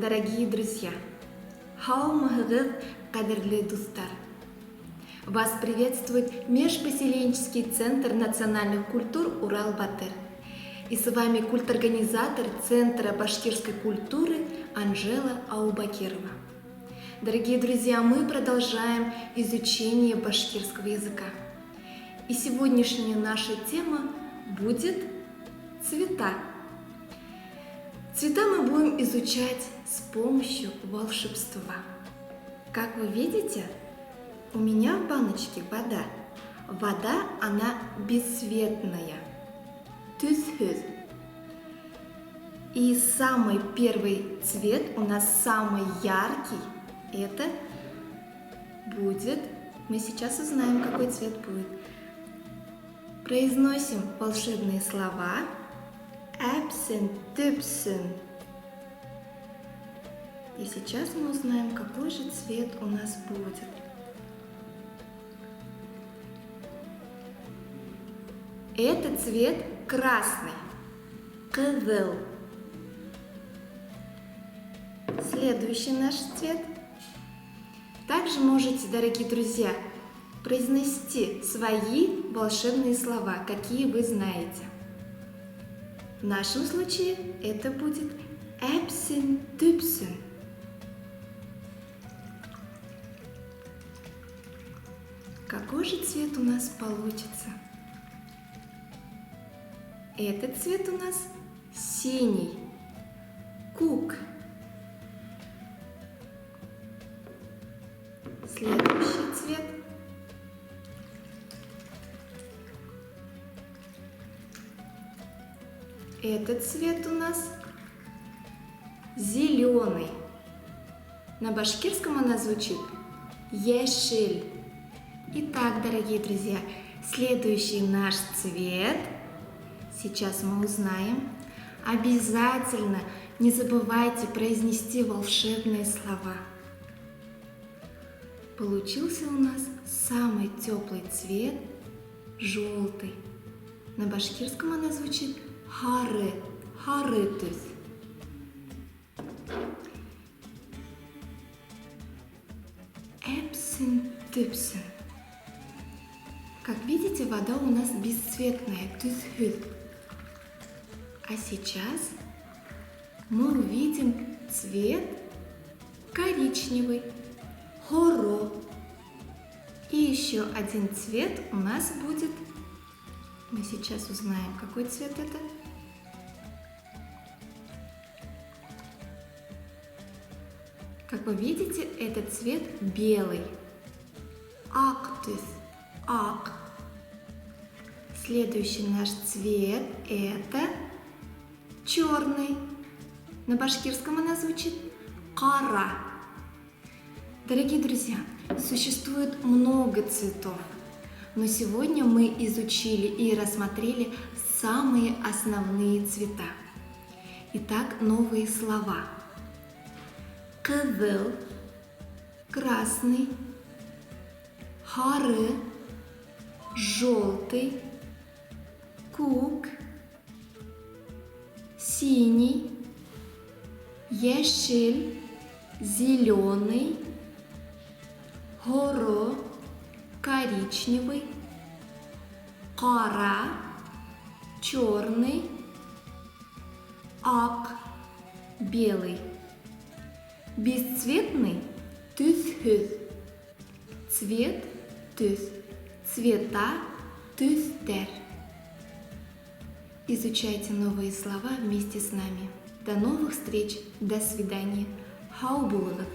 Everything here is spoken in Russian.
дорогие друзья! Хаумагыгыз, кадерлі достар! Вас приветствует Межпоселенческий центр национальных культур Урал-Батыр. И с вами культорганизатор Центра башкирской культуры Анжела Аубакирова. Дорогие друзья, мы продолжаем изучение башкирского языка. И сегодняшняя наша тема будет цвета. Цвета мы будем изучать с помощью волшебства. Как вы видите, у меня в баночке вода. Вода, она бесцветная. Түзһүз. И самый первый цвет, у нас самый яркий, это будет, мы сейчас узнаем, какой цвет будет. Произносим волшебные слова. Эпсен, тыпсен. И сейчас мы узнаем, какой же цвет у нас будет. Это цвет красный. Кызыл. Следующий наш цвет. Также можете, дорогие друзья, произнести свои волшебные слова, какие вы знаете. В нашем случае это будет эпсен, тыпсен. Какой же цвет у нас получится? Этот цвет у нас синий. Кук. Следующий цвет. Этот цвет у нас зеленый. На башкирском она звучит ешель. Итак, дорогие друзья, следующий наш цвет сейчас мы узнаем. Обязательно не забывайте произнести волшебные слова. Получился у нас самый теплый цвет желтый. На башкирском она звучит хары, харытыс. Эпсен, тыпсен. Как видите, вода у нас бесцветная, түзһүз. А сейчас мы увидим цвет коричневый, хоро. И еще один цвет у нас будет. Мы сейчас узнаем, какой цвет это. Как вы видите, этот цвет белый. Актыс, ак. Следующий наш цвет это черный. На башкирском она звучит кара. Дорогие друзья, существует много цветов, но сегодня мы изучили и рассмотрели самые основные цвета. Итак, новые слова. Кызыл, красный, хары, желтый, кук, синий, ешель, зеленый, хоро, коричневый, кара, черный, ак, белый. Бесцветный түзһүз. Цвет түз. Цвета түзтер. Изучайте новые слова вместе с нами. До новых встреч. До свидания. Хау булыгыз.